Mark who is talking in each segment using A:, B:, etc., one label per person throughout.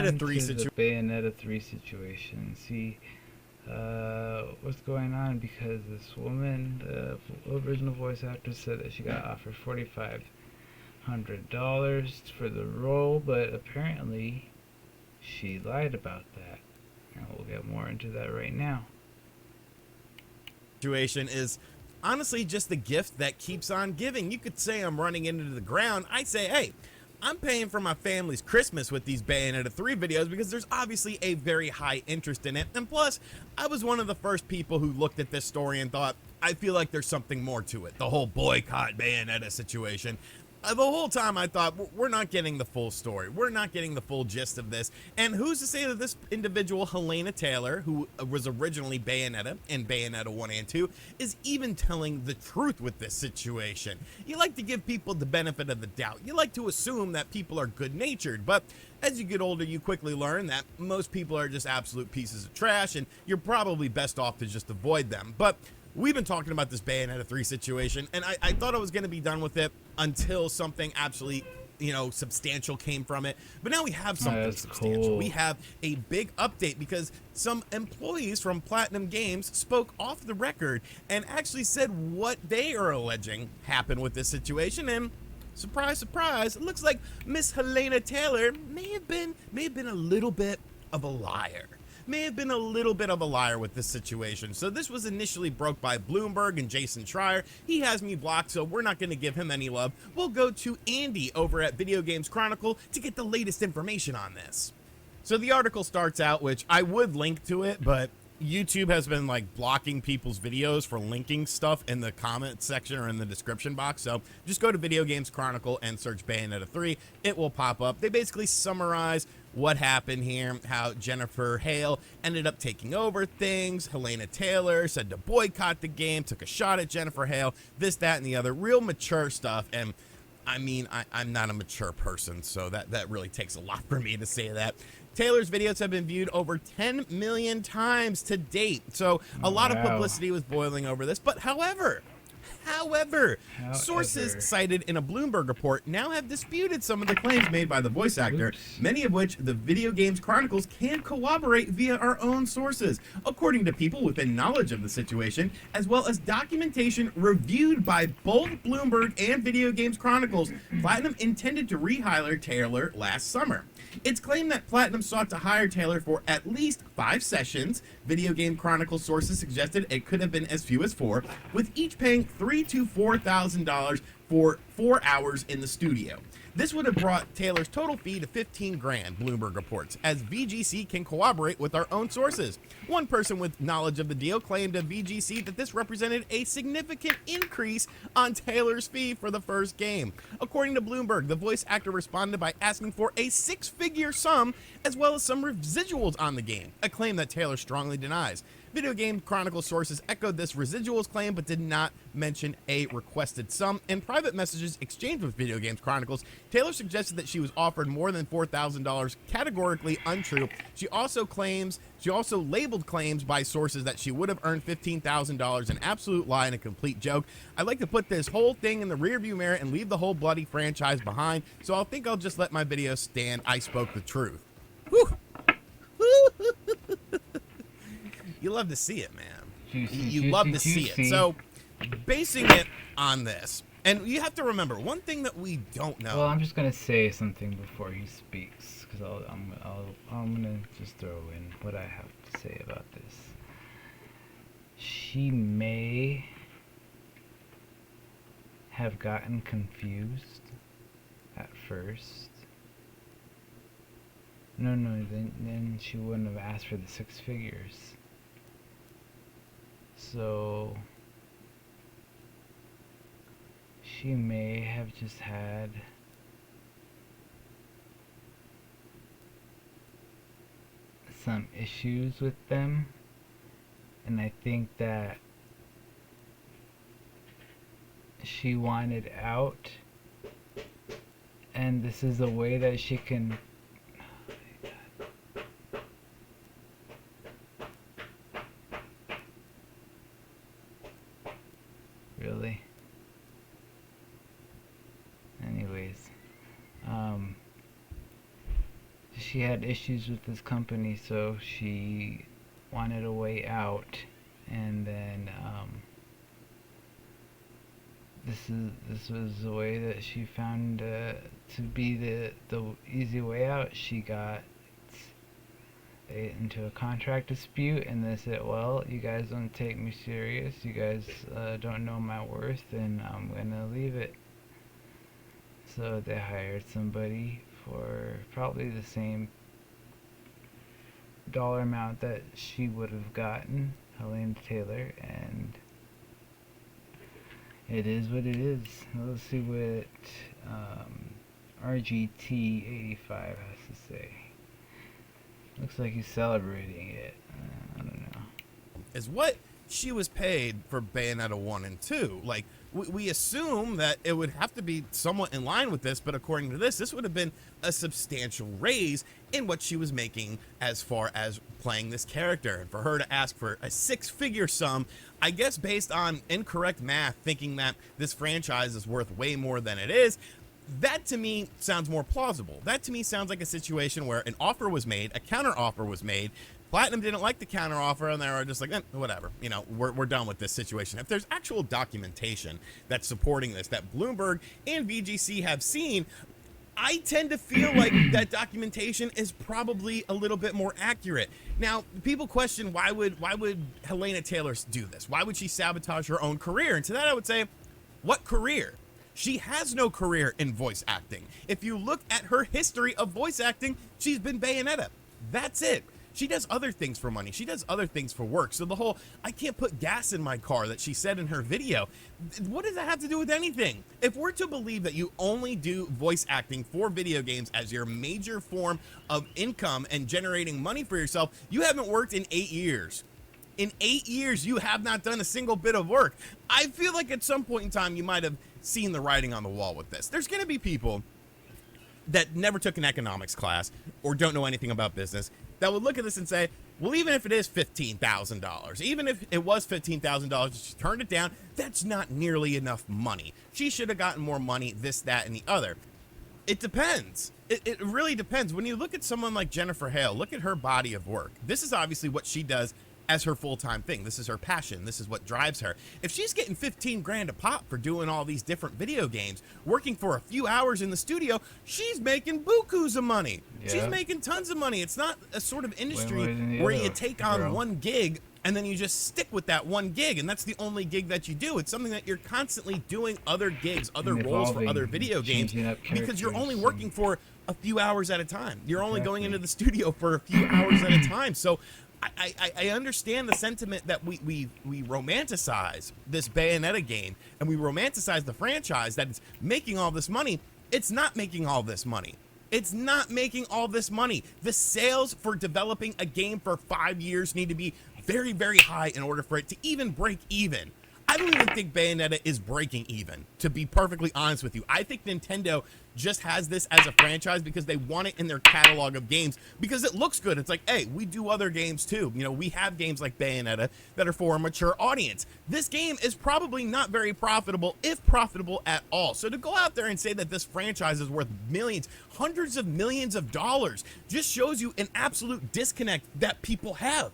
A: Bayonetta 3
B: the
A: situation.
B: Bayonetta 3 situation. See what's going on, because this woman, the original voice actress, said that she got offered $4,500 for the role, but apparently she lied about that. And we'll get more into that right now.
A: Situation is honestly just the gift that keeps on giving. You could say I'm running into the ground. I say, hey, I'm paying for my family's Christmas with these Bayonetta 3 videos because there's obviously a very high interest in it. And plus, I was one of the first people who looked at this story and thought, I feel like there's something more to it. The whole boycott Bayonetta situation. The whole time I thought, we're not getting the full story. We're not getting the full gist of this. And who's to say that this individual, Helena Taylor, who was originally Bayonetta in Bayonetta 1 and 2, is even telling the truth with this situation? You like to give people the benefit of the doubt. You like to assume that people are good-natured, but as you get older, you quickly learn that most people are just absolute pieces of trash, and you're probably best off to just avoid them. But we've been talking about this Bayonetta 3 situation, and I thought I was going to be done with it until something absolutely, substantial came from it. But now we have something substantial.
B: Cool.
A: We have a big update because some employees from Platinum Games spoke off the record and actually said what they are alleging happened with this situation. And surprise, surprise, it looks like Miss Helena Taylor may have been a little bit of a liar. May have been a little bit of a liar with this situation. So this was initially broke by Bloomberg and Jason Schreier. He has me blocked, so we're not going to give him any love. We'll go to Andy over at Video Games Chronicle to get the latest information on this. So the article starts out, which I would link to it, but YouTube has been blocking people's videos for linking stuff in the comment section or in the description box. So just go to Video Games Chronicle and search Bayonetta 3. It will pop up. They basically summarize what happened here, how Jennifer Hale ended up taking over things. Helena Taylor said to boycott the game, took a shot at Jennifer Hale, this, that, and the other. Real mature stuff. And I mean, I'm not a mature person, so that really takes a lot for me to say that. Taylor's videos have been viewed over 10 million times to date. So a lot of publicity was boiling over this. But however, sources cited in a Bloomberg report now have disputed some of the claims made by the voice actor, many of which the Video Games Chronicles can corroborate via our own sources, according to people within knowledge of the situation, as well as documentation reviewed by both Bloomberg and Video Games Chronicles. Platinum intended to rehire Taylor last summer. It's claimed that Platinum sought to hire Taylor for at least 5 sessions. Video Game Chronicle sources suggested it could have been as few as 4, with each paying $3,000 to $4,000 for 4 hours in the studio. This would have brought Taylor's total fee to $15 grand, Bloomberg reports, as VGC can corroborate with our own sources. One person with knowledge of the deal claimed to VGC that this represented a significant increase on Taylor's fee for the first game. According to Bloomberg, the voice actor responded by asking for a 6-figure sum as well as some residuals on the game, a claim that Taylor strongly denies. Video Game Chronicle sources echoed this residuals claim but did not mention a requested sum. In private messages exchanged with Video Games Chronicles, Taylor suggested that she was offered more than $4,000, categorically untrue. She also labeled claims by sources that she would have earned $15,000, an absolute lie and a complete joke. I'd like to put this whole thing in the rearview mirror and leave the whole bloody franchise behind, so I think I'll just let my video stand. I spoke the truth. Whew. You love to see it, man. You love to see it. So, basing it on this, and you have to remember, one thing that we don't know.
B: Well, I'm just going to say something before he speaks, because I'm going to just throw in what I have to say about this. She may have gotten confused at first. No, then she wouldn't have asked for the 6 figures. So she may have just had some issues with them, and I think that she wanted out, and this is a way that she can really. Anyways, she had issues with this company, so she wanted a way out, and then this was the way that she found to be the easy way out. She got into a contract dispute, and they said, well, you guys don't take me serious, you guys don't know my worth, and I'm gonna leave it. So they hired somebody for probably the same dollar amount that she would have gotten, Helena Taylor, and it is what it is. Let's see what RGT85 has to say. Looks like he's celebrating it. I don't know.
A: Is what she was paid for Bayonetta 1 and 2. Like, we assume that it would have to be somewhat in line with this, but according to this would have been a substantial raise in what she was making as far as playing this character. And for her to ask for a six-figure sum, I guess based on incorrect math, thinking that this franchise is worth way more than it is, that to me sounds more plausible. That to me sounds like a situation where an offer was made, a counter offer was made, Platinum didn't like the counter offer, and they were just like, whatever, you know, we're done with this situation. If there's actual documentation that's supporting this, that Bloomberg and VGC have seen, I tend to feel like that documentation is probably a little bit more accurate. Now, people question why would Helena Taylor do this? Why would she sabotage her own career? And to that I would say, what career? She has no career in voice acting. If you look at her history of voice acting, she's been Bayonetta. That's it. She does other things for money. She does other things for work. So the whole, I can't put gas in my car that she said in her video, what does that have to do with anything? If we're to believe that you only do voice acting for video games as your major form of income and generating money for yourself, you haven't worked in 8 years. In 8 years, you have not done a single bit of work. I feel like at some point in time, you might have seen the writing on the wall with this. There's going to be people that never took an economics class or don't know anything about business that would look at this and say, well, even if it is $15,000, even if it was $15,000, she turned it down, that's not nearly enough money. She should have gotten more money, this, that, and the other. It depends. It really depends. When you look at someone like Jennifer Hale, look at her body of work. This is obviously what she does as her full-time thing. This is her passion. This is what drives her. If she's getting 15 grand a pop for doing all these different video games, working for a few hours in the studio, she's making bukus of money. Yeah. She's making tons of money. It's not a sort of industry where you take on one gig and then you just stick with that one gig, and that's the only gig that you do. It's something that you're constantly doing other gigs, other roles for other video games, because you're only working for a few hours at a time. You're only going into the studio for a few hours at a time. So I understand the sentiment that we romanticize this Bayonetta game, and we romanticize the franchise that it's making all this money. It's not making all this money. It's not making all this money. The sales for developing a game for 5 years need to be very, very high in order for it to even break even. I don't even think Bayonetta is breaking even, to be perfectly honest with you. I think Nintendo just has this as a franchise because they want it in their catalog of games because it looks good. It's like, hey, we do other games too. You know, we have games like Bayonetta that are for a mature audience. This game is probably not very profitable, if profitable at all. So to go out there and say that this franchise is worth millions, hundreds of millions of dollars, just shows you an absolute disconnect that people have.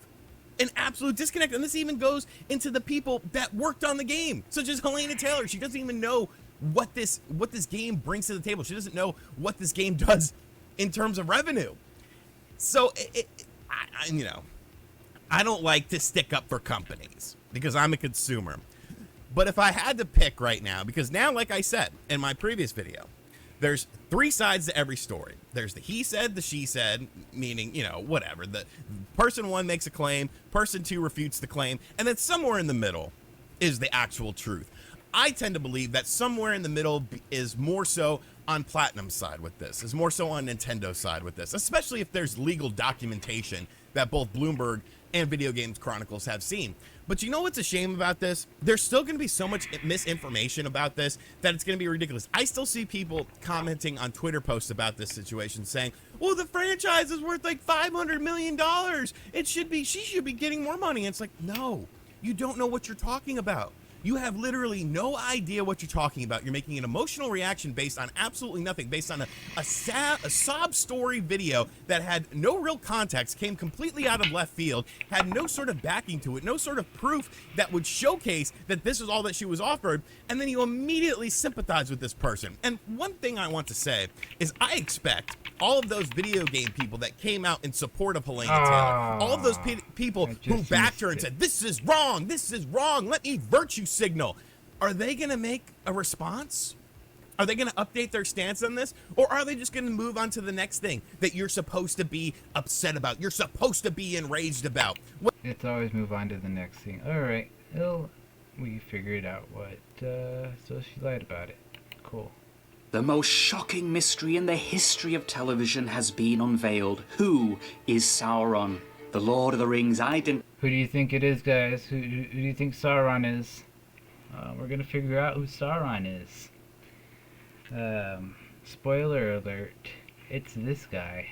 A: An absolute disconnect. And this even goes into the people that worked on the game, such as Helena Taylor. She doesn't even know what this game brings to the table. She doesn't know what this game does in terms of revenue. So I don't like to stick up for companies because I'm a consumer. But if I had to pick right now, because now, like I said in my previous video, there's three sides to every story. There's the he said, the she said, meaning, you know, whatever. The person one makes a claim, person two refutes the claim, and then somewhere in the middle is the actual truth. I tend to believe that somewhere in the middle is more so on Platinum's side with this, is more so on Nintendo's side with this, especially if there's legal documentation that both Bloomberg and Video Games Chronicles have seen. But you know what's a shame about this? There's still going to be so much misinformation about this that it's going to be ridiculous. I still see people commenting on Twitter posts about this situation saying, well, the franchise is worth like $500 million. She should be getting more money. And it's like, no, you don't know what you're talking about. You have literally no idea what you're talking about. You're making an emotional reaction based on absolutely nothing, based on a sob story video that had no real context, came completely out of left field, had no sort of backing to it, no sort of proof that would showcase that this is all that she was offered, and then you immediately sympathize with this person. And one thing I want to say is I expect all of those video game people that came out in support of Helena Taylor, all of those people who backed her and said, this is wrong, let me virtue signal. Are they going to make a response? Are they going to update their stance on this? Or are they just going to move on to the next thing that you're supposed to be upset about? You're supposed to be enraged about?
B: It's always move on to the next thing. Alright, we figured out what, so she lied about it. Cool.
C: The most shocking mystery in the history of television has been unveiled. Who is Sauron? The Lord of the Rings identity.
B: Who do you think it is, guys? Who do you think Sauron is? We're gonna figure out who Sauron is. Spoiler alert. It's this guy.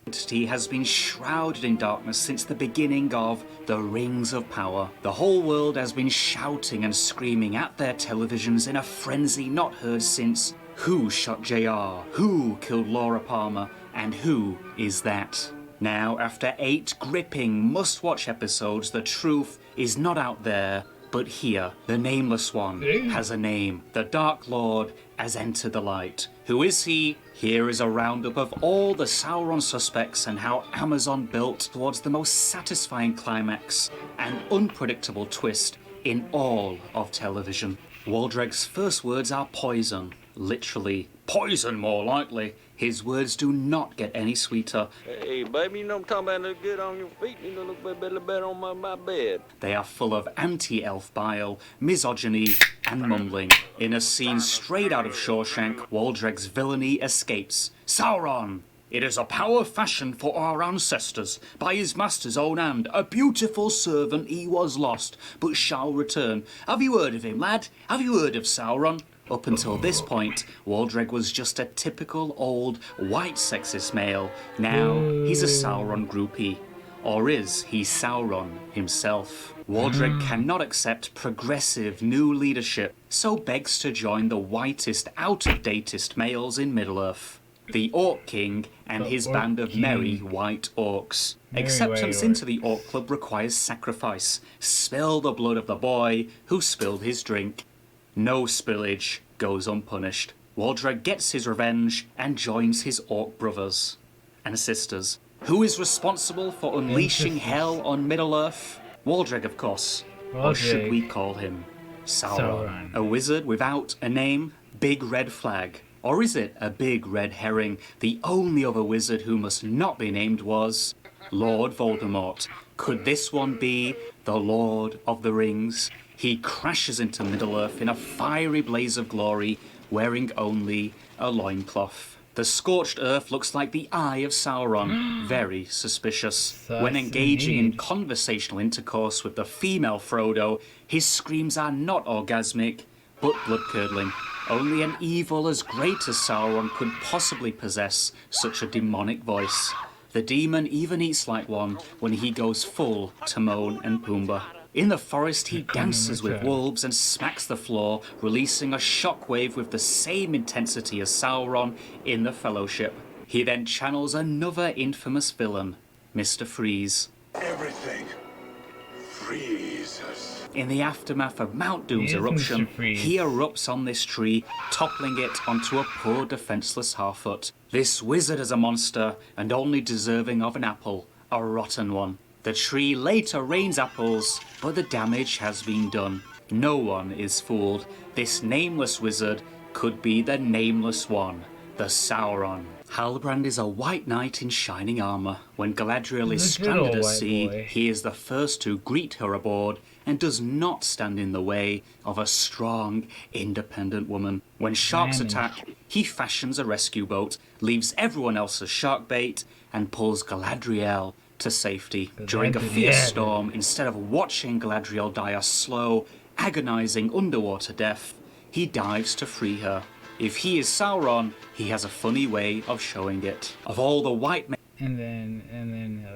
C: Has been shrouded in darkness since the beginning of the Rings of Power. The whole world has been shouting and screaming at their televisions in a frenzy not heard since who shot JR, who killed Laura Palmer, and who is that? Now, after 8 gripping must-watch episodes, the truth is not out there, but here. The Nameless One has a name. The Dark Lord has entered the light. Who is he? Here is a roundup of all the Sauron suspects and how Amazon built towards the most satisfying climax and unpredictable twist in all of television. Waldreg's first words are poison. Literally, poison more likely. His words do not get any sweeter.
D: Hey, baby, you know I'm talking about look good on your feet. You look better on my bed.
C: They are full of anti-elf bile, misogyny, and mumbling. In a scene straight out of Shawshank, Waldreg's villainy escapes. Sauron! It is a power fashioned for our ancestors, by his master's own hand. A beautiful servant he was lost, but shall return. Have you heard of him, lad? Have you heard of Sauron? Up until this point, Waldreg was just a typical old white sexist male. Now he's a Sauron groupie. Or is he Sauron himself? Waldreg cannot accept progressive new leadership, so begs to join the whitest, out-of-datest males in Middle-earth. The Orc King and his band of merry white orcs. Acceptance into the Orc Club requires sacrifice. Spill the blood of the boy who spilled his drink. No spillage goes unpunished. Waldreg gets his revenge and joins his orc brothers and sisters. Who is responsible for unleashing hell on Middle-earth? Waldreg, of course. Or should we call him Sauron? A wizard without a name? Big red flag. Or is it a big red herring? The only other wizard who must not be named was Lord Voldemort. Could this one be the Lord of the Rings? He crashes into Middle-earth in a fiery blaze of glory, wearing only a loincloth. The scorched earth looks like the eye of Sauron. Very suspicious. When engaging in conversational intercourse with the female Frodo, his screams are not orgasmic, but blood-curdling. Only an evil as great as Sauron could possibly possess such a demonic voice. The demon even eats like one when he goes full Timon and Pumbaa. In the forest, he dances with wolves and smacks the floor, releasing a shockwave with the same intensity as Sauron in the Fellowship. He then channels another infamous villain, Mr. Freeze.
E: Everything freezes.
C: In the aftermath of Mount Doom's eruption, he erupts on this tree, toppling it onto a poor defenseless Harfoot. This wizard is a monster, and only deserving of an apple, a rotten one. The tree later rains apples, but the damage has been done. No one is fooled. This nameless wizard could be the Nameless One, the Sauron. Halbrand is a white knight in shining armour. When Galadriel is stranded at sea, he is the first to greet her aboard and does not stand in the way of a strong, independent woman. When sharks attack, he fashions a rescue boat, leaves everyone else as shark bait, and pulls Galadriel to safety. During a fierce storm, instead of watching Galadriel die a slow, agonizing underwater death, he dives to free her. If he is Sauron, he has a funny way of showing it. Of all the white men
B: and then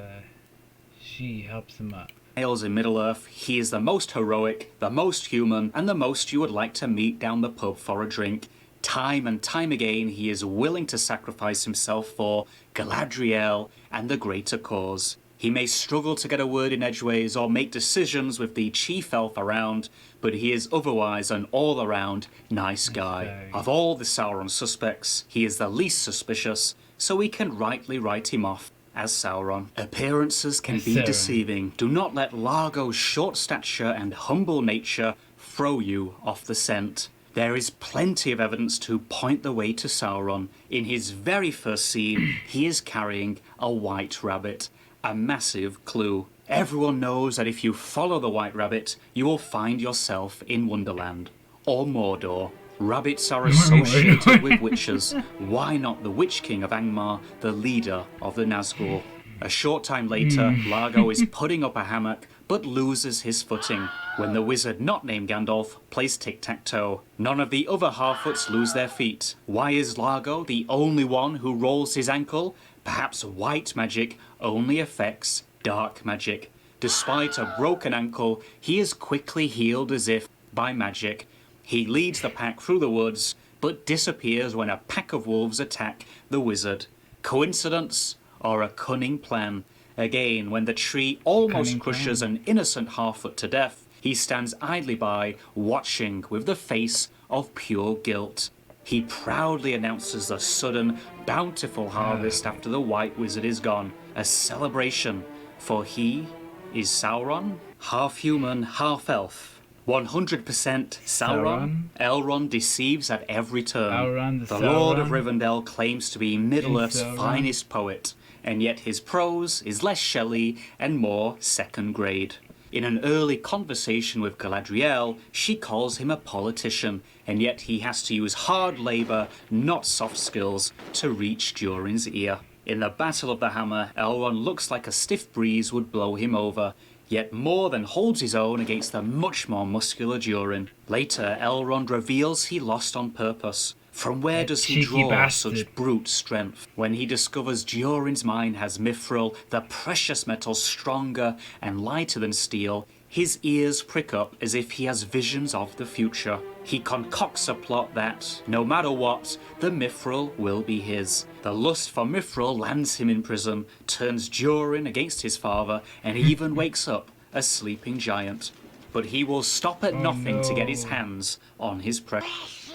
B: she helps him up.
C: males in Middle-earth, he is the most heroic, the most human, and the most you would like to meet down the pub for a drink. Time and time again, he is willing to sacrifice himself for Galadriel and the greater cause. He may struggle to get a word in edgeways or make decisions with the chief elf around, but he is otherwise an all-around nice guy. Of all the Sauron suspects, he is the least suspicious, so we can rightly write him off as Sauron. Appearances can be deceiving. Do not let Largo's short stature and humble nature throw you off the scent. There is plenty of evidence to point the way to Sauron. In his very first scene, he is carrying a white rabbit, a massive clue. Everyone knows that if you follow the white rabbit, you will find yourself in Wonderland or Mordor. Rabbits are associated with witches. Why not the Witch King of Angmar, the leader of the Nazgul? A short time later, Largo is putting up a hammock, but loses his footing when the wizard not named Gandalf plays tic-tac-toe. None of the other Harfoots lose their feet. Why is Largo the only one who rolls his ankle? Perhaps white magic only affects dark magic. Despite a broken ankle, he is quickly healed as if by magic. He leads the pack through the woods, but disappears when a pack of wolves attack the wizard. Coincidence or a cunning plan? Again, when the tree almost crushes an innocent Harfoot to death, he stands idly by, watching with the face of pure guilt. He proudly announces the sudden, bountiful harvest after the White Wizard is gone. A celebration, for he is Sauron, half human, half elf. 100% Sauron. Elrond deceives at every turn. The Lord of Rivendell claims to be Middle-earth's finest poet, and yet his prose is less Shelley and more second grade. In an early conversation with Galadriel, she calls him a politician, and yet he has to use hard labour, not soft skills, to reach Durin's ear. In the Battle of the Hammer, Elrond looks like a stiff breeze would blow him over, yet more than holds his own against the much more muscular Durin. Later, Elrond reveals he lost on purpose. From where does he draw such brute strength? When he discovers Durin's mind has mithril, the precious metal stronger and lighter than steel, his ears prick up as if he has visions of the future. He concocts a plot that, no matter what, the mithril will be his. The lust for mithril lands him in prison, turns Durin against his father, and even wakes up a sleeping giant. But he will stop at nothing to get his hands on his precious.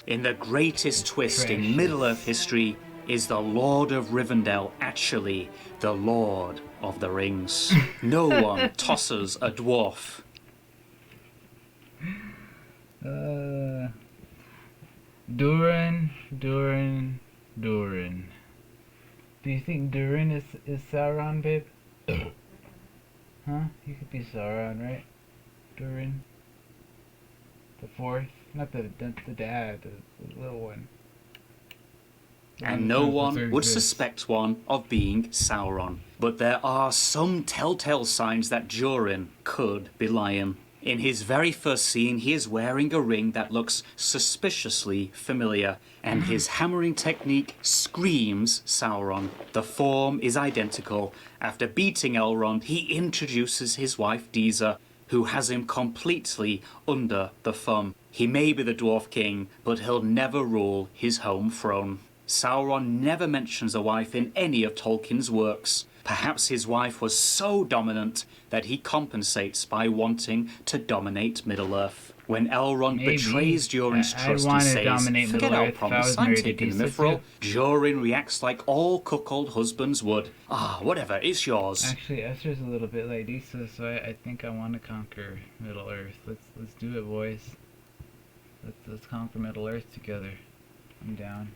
C: In the greatest twist in Middle-earth history, is the Lord of Rivendell actually the Lord of the Rings? No one tosses a dwarf.
B: Durin. Do you think Durin is Sauron, babe? Huh? You could be Sauron, right? Durin. The fourth? Not the dad, the little one.
C: And no one would suspect one of being Sauron. But there are some telltale signs that Durin could be lying. In his very first scene, he is wearing a ring that looks suspiciously familiar, and his hammering technique screams Sauron. The form is identical. After beating Elrond, he introduces his wife Disa, who has him completely under the thumb. He may be the Dwarf King, but he'll never rule his home throne. Sauron never mentions a wife in any of Tolkien's works. Perhaps his wife was so dominant that he compensates by wanting to dominate Middle-earth. When Elrond betrays Durin's trust and says, "Forget our promise, I'm taking the mithril," Durin reacts like all cuckold husbands would. "Ah, whatever, it's yours."
B: Actually, Esther's a little bit like Lisa, so I think I want to conquer Middle-earth. Let's do it, boys. Let's conquer Middle-earth together. I'm down.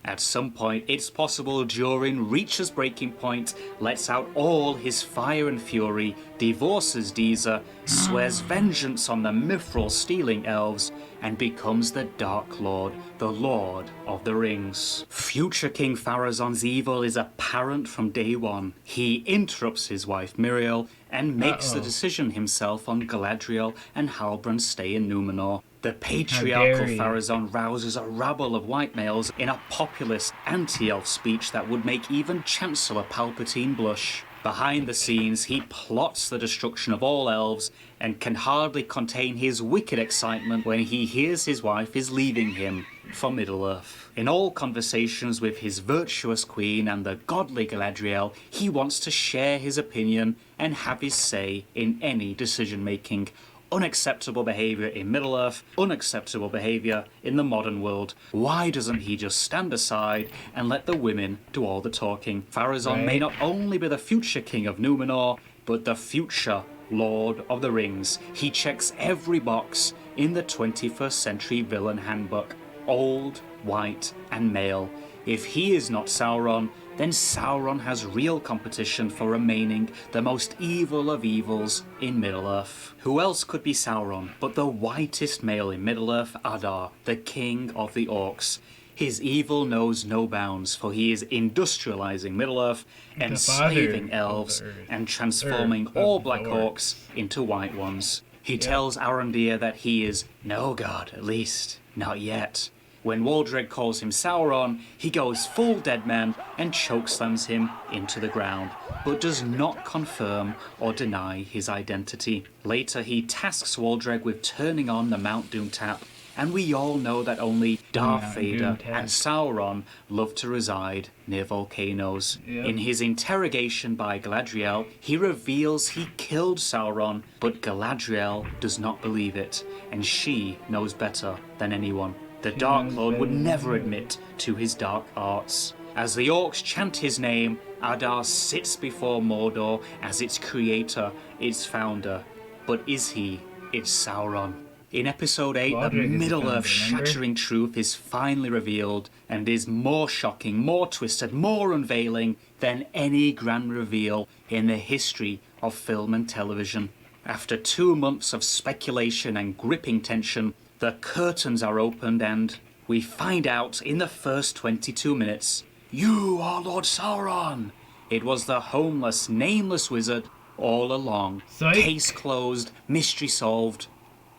C: At some point, it's possible Durin reaches breaking point, lets out all his fire and fury, divorces Disa, swears vengeance on the mithril-stealing elves, and becomes the Dark Lord, the Lord of the Rings. Future King Pharazôn's evil is apparent from day one. He interrupts his wife Miriel and makes the decision himself on Galadriel and Halbrand's stay in Númenor. The patriarchal Pharazôn rouses a rabble of white males in a populist anti-elf speech that would make even Chancellor Palpatine blush. Behind the scenes, he plots the destruction of all elves and can hardly contain his wicked excitement when he hears his wife is leaving him for Middle-earth. In all conversations with his virtuous queen and the godly Galadriel, he wants to share his opinion and have his say in any decision-making. Unacceptable behaviour in Middle-earth, unacceptable behaviour in the modern world. Why doesn't he just stand aside and let the women do all the talking? Pharazôn may not only be the future king of Númenor, but the future Lord of the Rings. He checks every box in the 21st century villain handbook. Old, white and male. If he is not Sauron, then Sauron has real competition for remaining the most evil of evils in Middle-earth. Who else could be Sauron but the whitest male in Middle-earth, Adar, the king of the orcs? His evil knows no bounds, for he is industrializing Middle-earth, enslaving elves, and transforming all black orcs into white ones. He tells Arondir that he is no god, at least, not yet. When Waldreg calls him Sauron, he goes full dead man and chokeslams him into the ground, but does not confirm or deny his identity. Later he tasks Waldreg with turning on the Mount Doom tap, and we all know that only Darth Vader and Sauron love to reside near volcanoes. In his interrogation by Galadriel, he reveals he killed Sauron, but Galadriel does not believe it, and she knows better than anyone. The Dark Lord would never admit to his dark arts. As the orcs chant his name, Adar sits before Mordor as its creator, its founder. But is he its Sauron? In episode 8, the Middle-earth shattering truth is finally revealed and is more shocking, more twisted, more unveiling than any grand reveal in the history of film and television. After 2 months of speculation and gripping tension, the curtains are opened and we find out in the first 22 minutes, you are Lord Sauron. It was the homeless, nameless wizard all along. Case closed, mystery solved.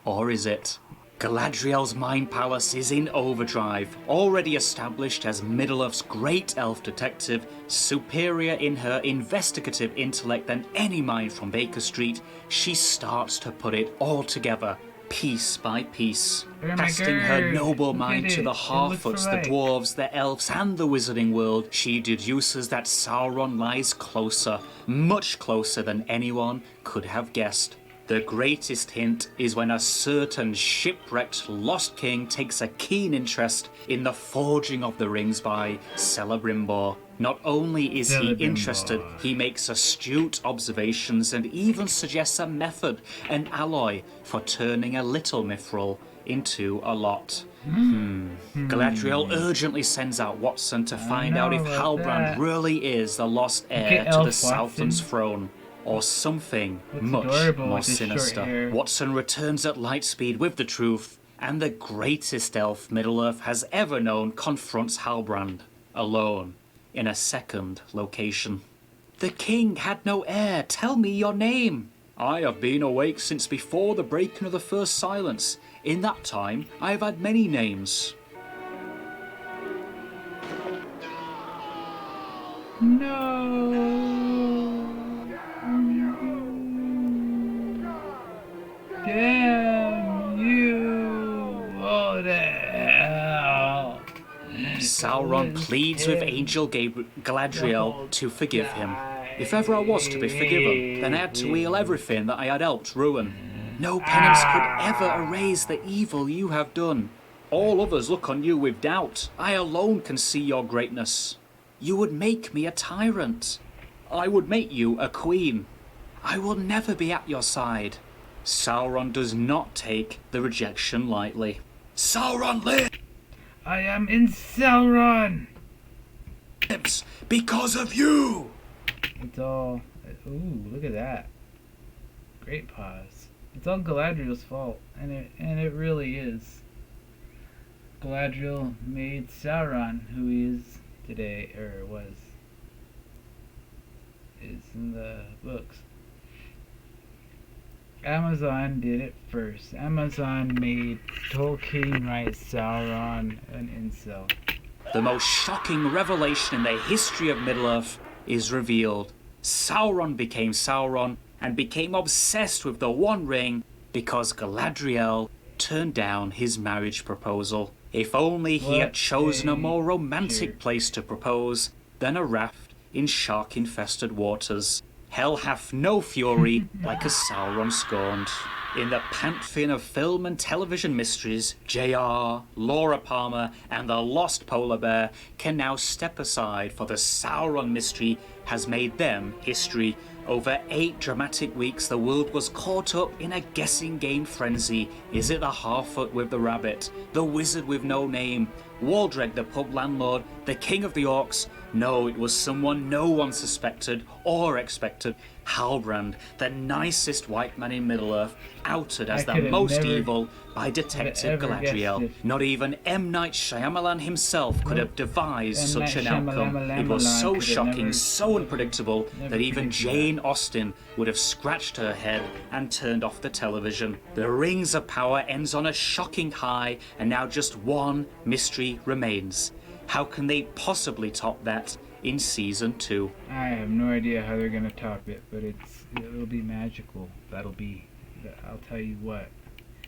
C: Or is it? Galadriel's mind palace is in overdrive, already established as Middle-earth's great elf detective, superior in her investigative intellect than any mind from Baker Street. She starts to put it all together, piece by piece, casting her noble mind to the Harfoots, the dwarves, the elves, and the wizarding world. She deduces that Sauron lies closer, much closer than anyone could have guessed. The greatest hint is when a certain shipwrecked lost king takes a keen interest in the forging of the rings by Celebrimbor. Not only is he interested, he makes astute observations and even suggests a method, an alloy, for turning a little mithril into a lot. Galadriel urgently sends out Watson to find out if Halbrand really is the lost heir to the Southland's throne, or something much more sinister. Watson returns at light speed with the truth, and the greatest elf Middle-earth has ever known confronts Halbrand, alone, in a second location. The king had no heir. Tell me your name. I have been awake since before the breaking of the first silence. In that time, I have had many names.
B: No. Damn you. Oh, the hell.
C: Sauron pleads with Angel Galadriel to forgive him. If ever I was to be forgiven, then I had to heal everything that I had helped ruin. No penance could ever erase the evil you have done. All others look on you with doubt. I alone can see your greatness. You would make me a tyrant. I would make you a queen. I will never be at your side. Sauron does not take the rejection lightly. Sauron lives!
B: I am in Sauron!
C: Because of you!
B: It's all... Ooh, look at that. Great pause. It's all Galadriel's fault, and it really is. Galadriel made Sauron who he is today, or was. Is in the books. Amazon did it first. Amazon made Tolkien write Sauron an incel.
C: The most shocking revelation in the history of Middle-earth is revealed. Sauron became Sauron and became obsessed with the One Ring because Galadriel turned down his marriage proposal. If only he had chosen a more romantic place to propose than a raft in shark-infested waters. Hell hath no fury like a Sauron scorned. In the pantheon of film and television mysteries, J.R., Laura Palmer, and the Lost Polar Bear can now step aside, for the Sauron mystery has made them history. Over 8 dramatic weeks, the world was caught up in a guessing game frenzy. Is it the half-foot with the rabbit, the wizard with no name, Waldreg the pub landlord, the king of the orcs? No, it was someone no one suspected or expected. Halbrand, the nicest white man in Middle-earth, outed as the most evil by Detective Galadriel. Not even M. Night Shyamalan himself could have devised such an outcome. It was so shocking, so unpredictable, that even Jane Austen would have scratched her head and turned off the television. The Rings of Power ends on a shocking high, and now just one mystery remains. How can they possibly top that in season 2?
B: I have no idea how they're gonna top it, but it'll be magical. I'll tell you what.